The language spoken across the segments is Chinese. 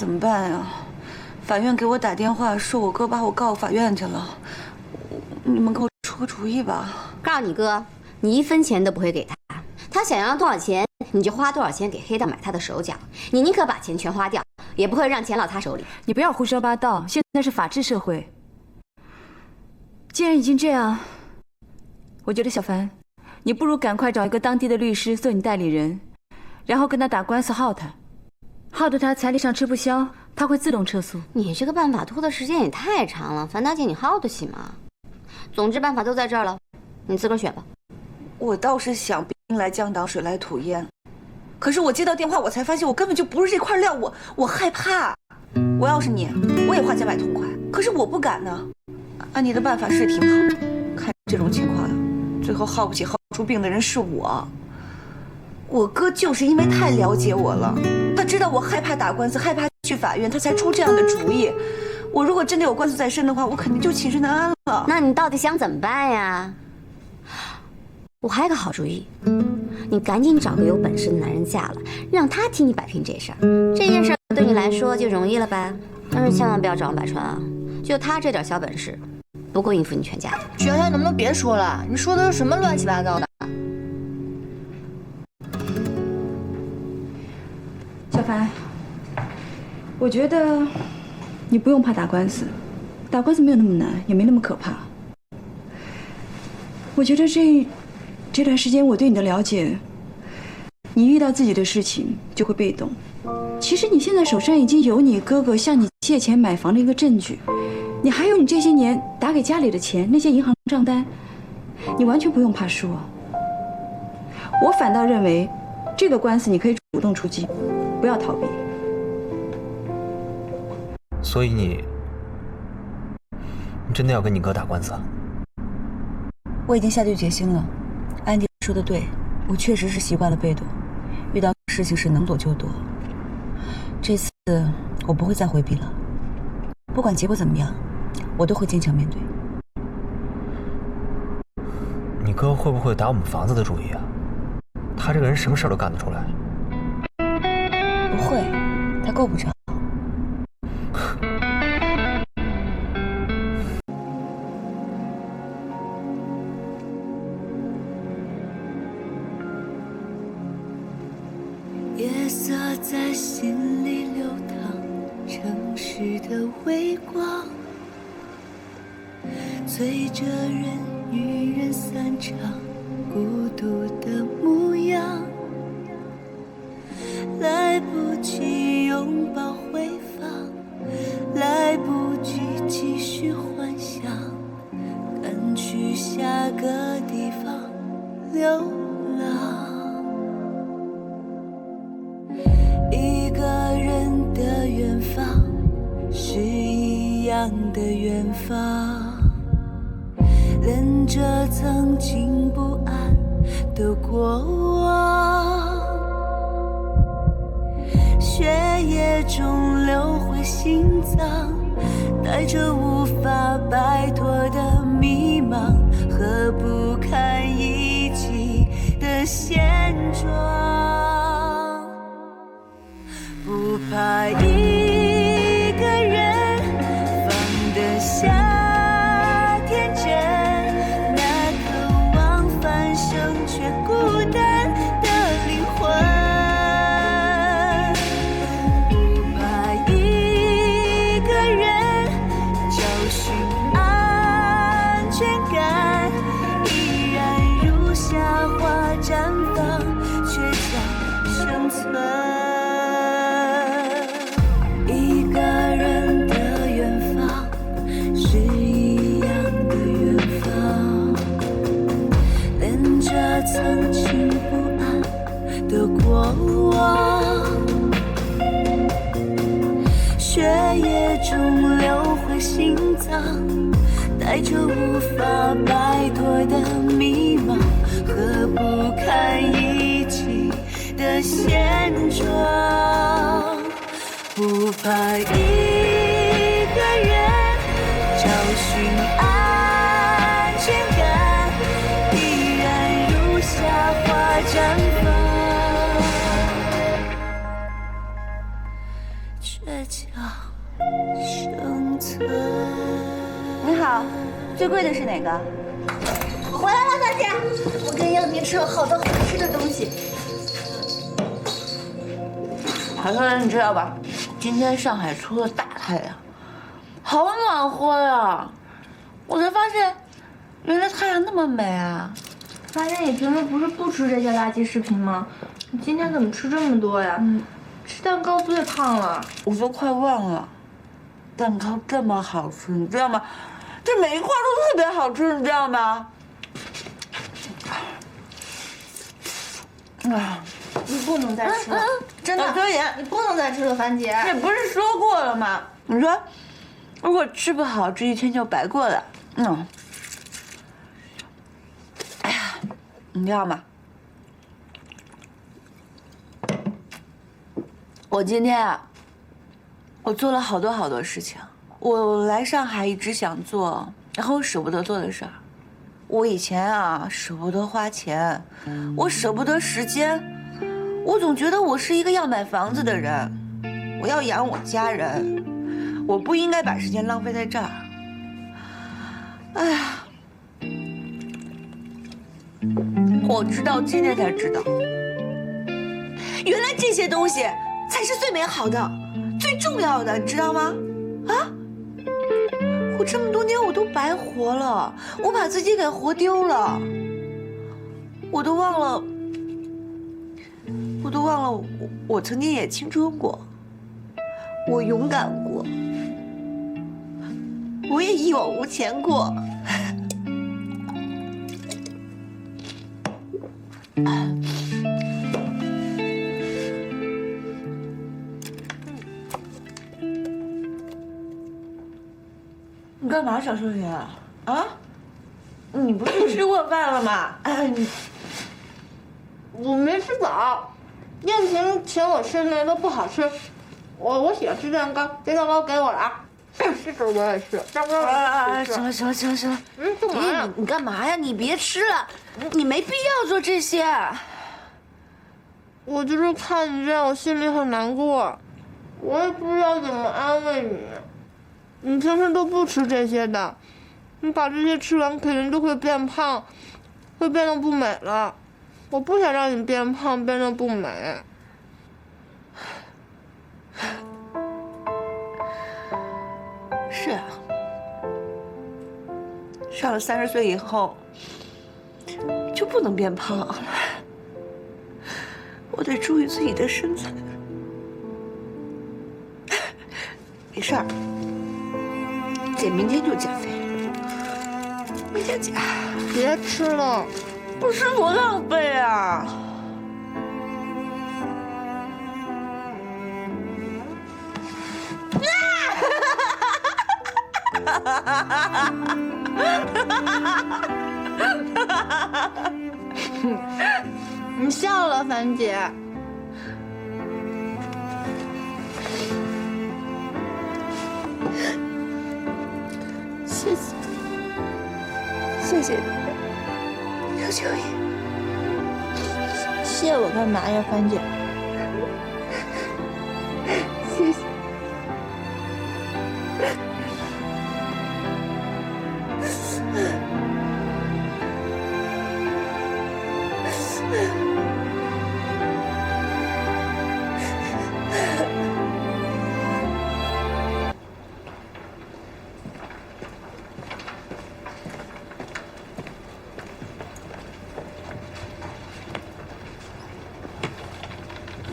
怎么办呀？法院给我打电话说我哥把我告法院去了，你们给我出个主意吧。告诉你哥，你1分钱都不会给他，他想要多少钱你就花多少钱给黑道买他的手脚，你宁可把钱全花掉，也不会让钱落他手里。你不要胡说八道，现在是法治社会。既然已经这样，我觉得小凡，你不如赶快找一个当地的律师做你代理人，然后跟他打官司耗他，耗得他彩礼上吃不消，他会自动撤诉。你这个办法拖的时间也太长了，樊大姐你耗得起吗？总之办法都在这儿了，你自个儿选吧。我倒是想兵来将挡，水来土掩，可是我接到电话，我才发现我根本就不是这块料，我害怕。我要是你，我也花钱买痛快，可是我不敢呢。按你的办法是挺好，看这种情况呀，最后耗不起、耗出病的人是我。我哥就是因为太了解我了，他知道我害怕打官司，害怕去法院，他才出这样的主意。我如果真的有官司在身的话，我肯定就寝食难安了。那你到底想怎么办呀？我还有个好主意，你赶紧找个有本事的男人嫁了，让他替你摆平这事儿。这件事对你来说就容易了吧？但是千万不要找王百川啊，就他这点小本事，不够应付你全家的。璇璇，能不能别说了？你说的是什么乱七八糟的？小凡，我觉得你不用怕打官司，打官司没有那么难，也没那么可怕。我觉得这段时间我对你的了解，你遇到自己的事情就会被动。其实你现在手上已经有你哥哥向你借钱买房的一个证据，你还有你这些年打给家里的钱，那些银行账单，你完全不用怕输啊。我反倒认为，这个官司你可以主动出击，不要逃避。所以你真的要跟你哥打官司啊？我已经下定决心了。安迪说的对，我确实是习惯了被动，遇到事情是能躲就躲。这次我不会再回避了，不管结果怎么样，我都会坚强面对。你哥会不会打我们房子的主意啊？他这个人什么事都干得出来。不会，他够不着。夜色在心里流淌，城市的微光，随着人与人散场，孤独的模样，来不及拥抱回放，来不及继续幻想，赶去下个地方流浪。一个人的远方，是一样的远方，连着曾经不安的过往，血液中流回心脏，带着无法摆脱的迷茫和不堪一击的现状，不怕一个人放得下天真，那渴望翻身却孤单的灵魂，不怕一个人找寻安全感，依然如夏花绽放，倔强生存。一个人的远方，是一样的远方，连着曾经不安的过往，血液中流回心脏，带着无法摆脱的迷茫和不堪一击的现状，不怕一个人找寻安全感，依然如夏花绽放，倔强生存。你好，最贵的是哪个？回来了，大姐，我跟样婷吃了好多好吃的东西。海豚人，你知道吧？今天上海出了大太阳，好暖和呀！我才发现，原来太阳那么美啊！发现你平时不是不吃这些垃圾食品吗？你今天怎么吃这么多呀？吃蛋糕最胖了。我都快忘了，蛋糕这么好吃，你知道吗？这每一块都特别好吃，你知道吗？啊！你不能再吃了，真的，可以。你不能再吃了，樊姐。这不是说过了吗？你说，如果吃不好，这一天就白过了。哎呀，你知道吗？我今天啊，我做了好多事情。我来上海一直想做，然后舍不得做的事儿。我以前啊，舍不得花钱，我舍不得时间。我总觉得我是一个要买房子的人，我要养我家人，我不应该把时间浪费在这儿。哎呀，我直到今天才知道，原来这些东西才是最美好的、最重要的，你知道吗？啊！我这么多年我都白活了，我把自己给活丢了，我都忘了我曾经也青春过，我勇敢过，我也一往无前过。你干嘛，小少爷？啊？你不是吃过饭了吗？我没吃饱，燕婷请我吃那都不好吃，我喜欢吃蛋糕，这蛋糕给我了啊！这个我也吃，蛋糕我也吃。行了。干嘛呀？你干嘛呀？你别吃了，你没必要做这些。我就是看你这样，我心里很难过，我也不知道怎么安慰你。你平时都不吃这些的，你把这些吃完肯定就会变胖，会变得不美了。我不想让你变胖，变得不美。是啊，上了30岁以后就不能变胖了，我得注意自己的身材。没事儿，姐明天就减肥，明天减。别吃了，不吃多浪费啊！你笑了，樊姐。谢谢你，刘秋雨。谢我干嘛呀，樊姐？谢谢。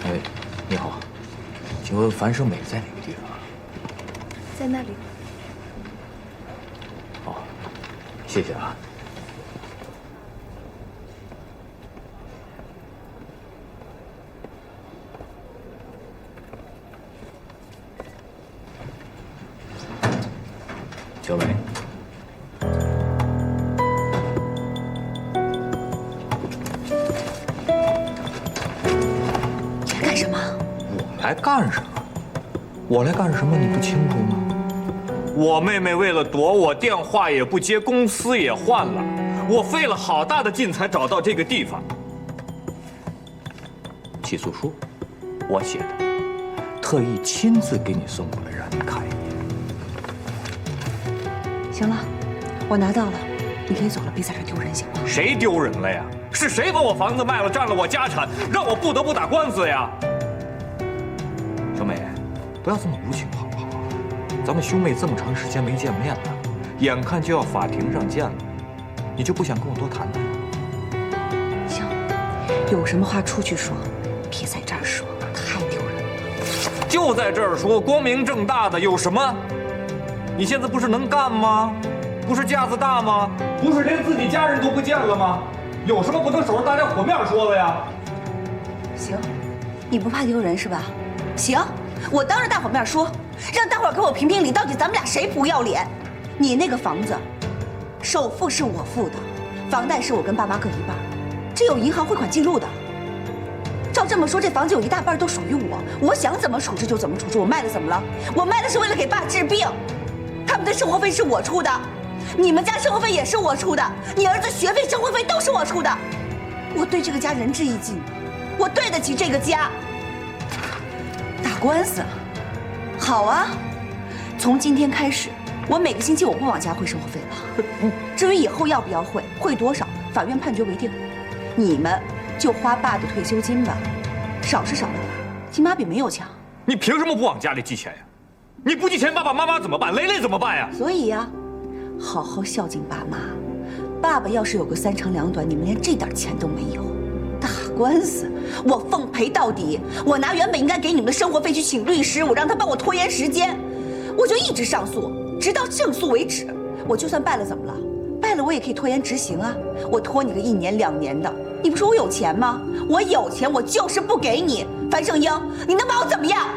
哎，你好，请问樊胜美在哪个地方？在那里。哦，谢谢啊。小美，你来干什么？我来干什么？我来干什么？你不清楚吗？我妹妹为了躲我，电话也不接，公司也换了，我费了好大的劲才找到这个地方。起诉书，我写的，特意亲自给你送过来，让你看一眼。行了，我拿到了，你可以走了，别在这丢人行吗？谁丢人了呀？是谁把我房子卖了，占了我家产，让我不得不打官司呀？小美，不要这么无情好不好？咱们兄妹这么长时间没见面了，眼看就要法庭上见了，你就不想跟我多谈谈？行，有什么话出去说，别在这儿说，太丢人了。就在这儿说，光明正大的，有什么？你现在不是能干吗？不是架子大吗？不是连自己家人都不见了吗？有什么不能守着大家火面说的呀？行，你不怕丢人是吧？行，我当着大伙面说，让大伙儿给我评评理，到底咱们俩谁不要脸？你那个房子，首付是我付的，房贷是我跟爸妈各一半，这有银行汇款记录的。照这么说，这房子有一大半都属于我，我想怎么处置就怎么处置。我卖了怎么了？我卖的是为了给爸治病，他们的生活费是我出的，你们家生活费也是我出的，你儿子学费、生活费都是我出的。我对这个家仁至义尽，我对得起这个家。打官司，好啊！从今天开始，我每个星期我不往家汇生活费了。至于以后要不要汇，汇多少，法院判决为定。你们就花爸的退休金吧，少是少了点，起码比没有强。你凭什么不往家里寄钱呀？你不寄钱，爸爸妈妈怎么办？蕾蕾怎么办呀？所以呀，好好孝敬爸妈。爸爸要是有个三长两短，你们连这点钱都没有。打官司，我奉陪到底。我拿原本应该给你们的生活费去请律师，我让他帮我拖延时间，我就一直上诉，直到胜诉为止。我就算败了怎么了？败了我也可以拖延执行啊。我拖你个1年2年的，你不说我有钱吗？我有钱，我就是不给你。樊胜英，你能把我怎么样？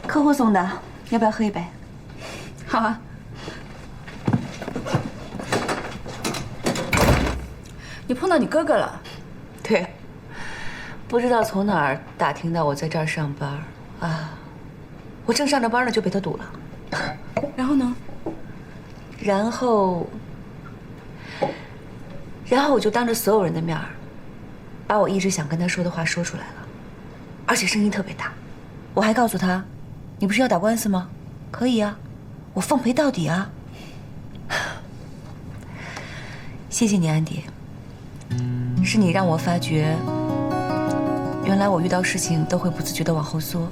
客户送的，要不要喝一杯？好啊。你碰到你哥哥了？对，不知道从哪儿打听到我在这儿上班啊，我正上着班呢就被他堵了。然后呢？然后我就当着所有人的面儿，把我一直想跟他说的话说出来了，而且声音特别大。我还告诉他，你不是要打官司吗？可以啊，我奉陪到底啊。谢谢你，安迪，是你让我发觉，原来我遇到事情都会不自觉地往后缩，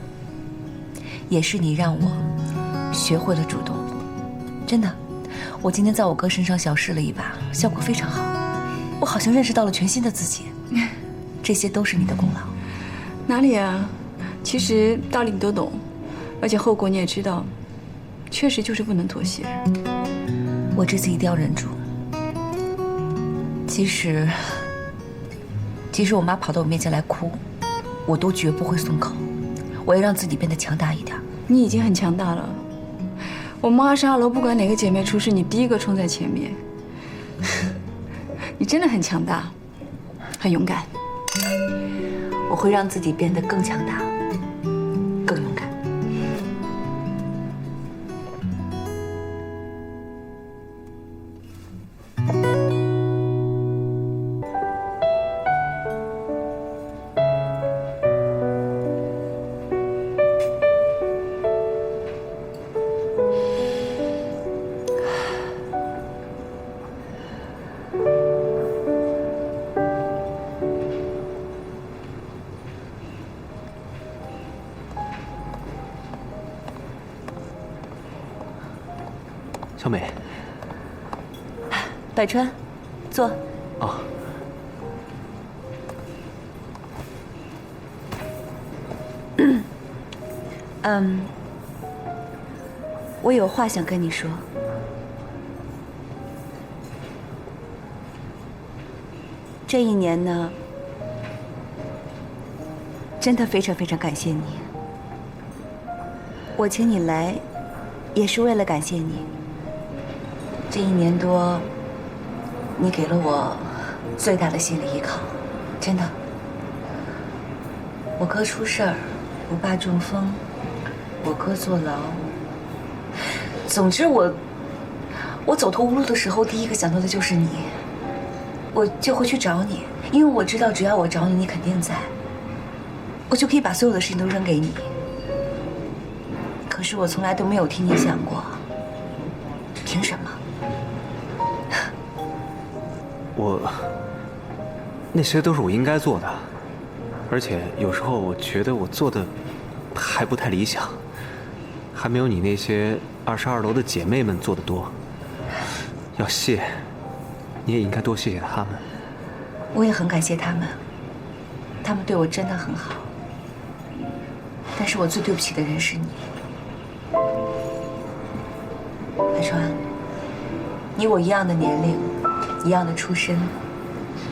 也是你让我学会了主动。真的，我今天在我哥身上小试了一把，效果非常好，我好像认识到了全新的自己。这些都是你的功劳。哪里啊？其实道理你都懂，而且后果你也知道，确实就是不能妥协。我这次一定要忍住。即使我妈跑到我面前来哭，我都绝不会松口。我要让自己变得强大一点。你已经很强大了。我们22楼不管哪个姐妹出事，你第一个冲在前面。你真的很强大，很勇敢。我会让自己变得更强大，更勇敢。小美，百川，坐。哦。我有话想跟你说。这一年呢，真的非常非常感谢你。我请你来，也是为了感谢你。这1年多，你给了我最大的心理依靠，真的。我哥出事儿，我爸中风，我哥坐牢。总之我走投无路的时候，第一个想到的就是你。我就会去找你，因为我知道只要我找你，你肯定在。我就可以把所有的事情都扔给你。可是我从来都没有替你想过，凭什么？那些都是我应该做的，而且有时候我觉得我做的还不太理想，还没有你那些22楼的姐妹们做的多。要谢，你也应该多谢谢他们。我也很感谢他们，他们对我真的很好。但是我最对不起的人是你，海川。你我一样的年龄，一样的出身，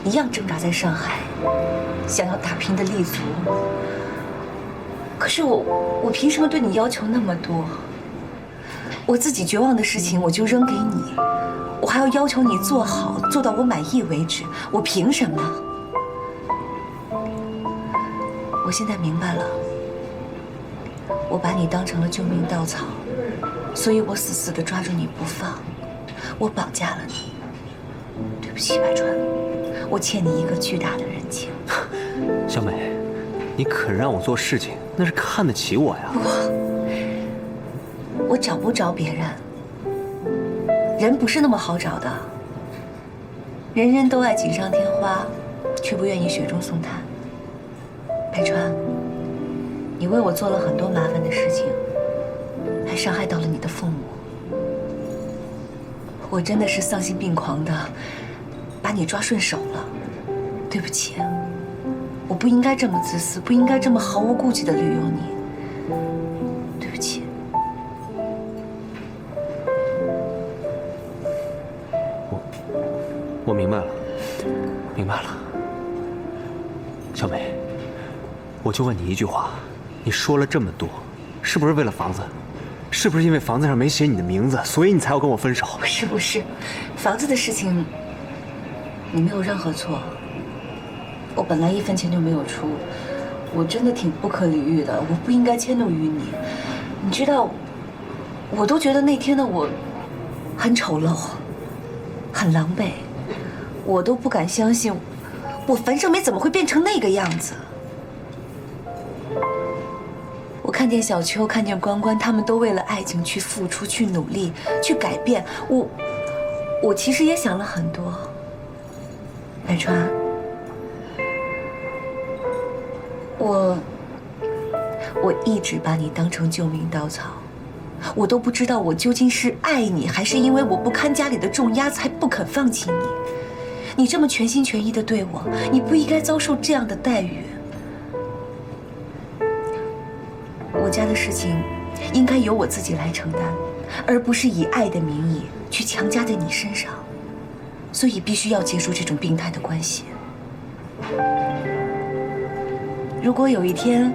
一样挣扎在上海，想要打拼的立足。可是我凭什么对你要求那么多？我自己绝望的事情我就扔给你，我还要要求你做好，做到我满意为止，我凭什么？我现在明白了，我把你当成了救命稻草，所以我死死地抓住你不放，我绑架了你。对不起，白川，我欠你一个巨大的人情。小美，你肯让我做事情，那是看得起我呀。我找不着别人，人不是那么好找的。人人都爱锦上添花，却不愿意雪中送炭。白川，你为我做了很多麻烦的事情，还伤害到了你的父母。我真的是丧心病狂的把你抓顺手了，对不起，我不应该这么自私，不应该这么毫无顾忌的利用你，对不起。我明白了，明白了。小美，我就问你一句话，你说了这么多，是不是为了房子？是不是因为房子上没写你的名字，所以你才要跟我分手？不是，房子的事情你没有任何错。我本来1分钱就没有出，我真的挺不可理喻的，我不应该迁怒于你。你知道，我都觉得那天的我很丑陋，很狼狈，我都不敢相信，我樊胜美怎么会变成那个样子。我看见小秋，看见关关，他们都为了爱情去付出、去努力、去改变。我其实也想了很多。百川，我一直把你当成救命稻草，我都不知道我究竟是爱你，还是因为我不堪家里的重压才不肯放弃你。你这么全心全意的对我，你不应该遭受这样的待遇。我家的事情应该由我自己来承担，而不是以爱的名义去强加在你身上，所以必须要结束这种病态的关系。如果有一天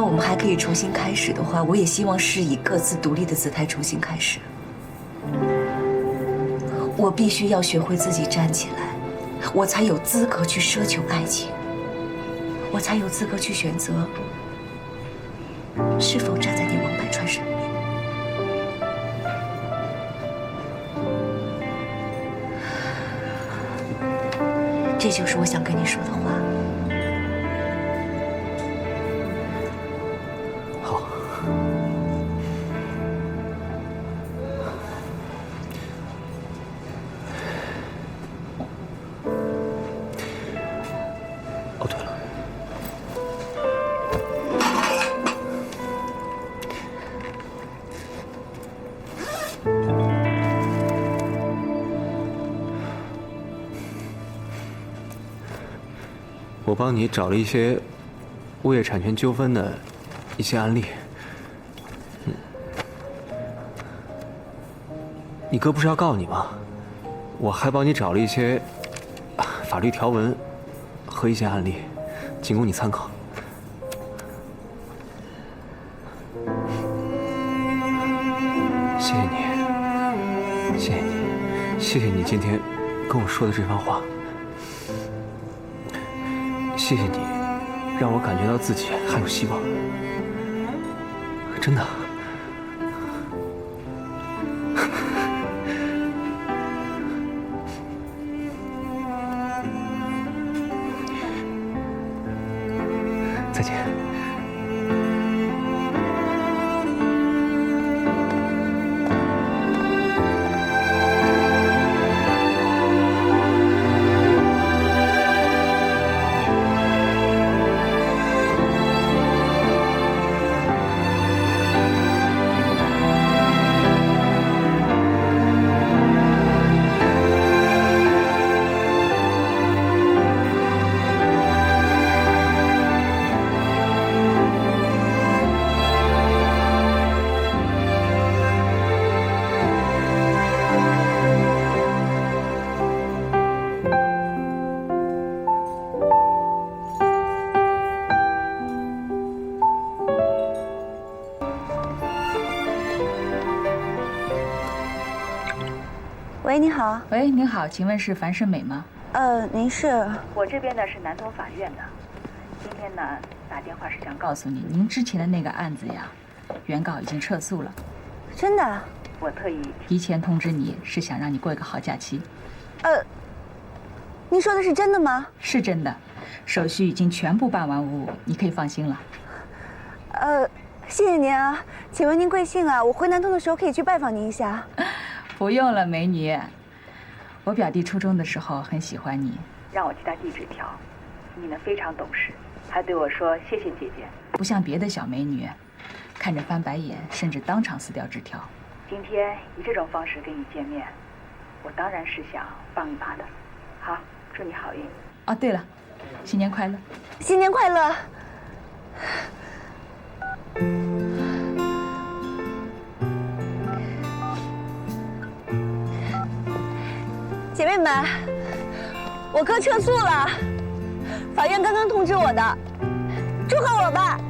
我们还可以重新开始的话，我也希望是以各自独立的姿态重新开始。我必须要学会自己站起来，我才有资格去奢求爱情，我才有资格去选择是否站在你王百川身边。这就是我想跟你说的话。好。哦，对了。我帮你找了一些物业产权纠纷的一些案例。你哥不是要告你吗？我还帮你找了一些法律条文和一些案例，仅供你参考。谢谢你，谢谢你，谢谢你今天跟我说的这番话。谢谢你，让我感觉到自己还有希望。真的。再见。喂，你好。喂，您好，请问是樊胜美吗？您是？我这边呢是南通法院的，今天呢打电话是想告诉你，您之前的那个案子呀，原告已经撤诉了。真的？我特意提前通知你，是想让你过一个好假期。您说的是真的吗？是真的，手续已经全部办完无误，你可以放心了。谢谢您啊，请问您贵姓啊？我回南通的时候可以去拜访您一下。不用了，美女。我表弟初中的时候很喜欢你，让我寄他递纸条。你呢非常懂事，还对我说谢谢姐姐，不像别的小美女，看着翻白眼，甚至当场撕掉纸条。今天以这种方式跟你见面，我当然是想帮一把的。好，祝你好运。哦，对了，新年快乐！新年快乐！姐妹们，我哥撤诉了，法院刚刚通知我的，祝贺我吧！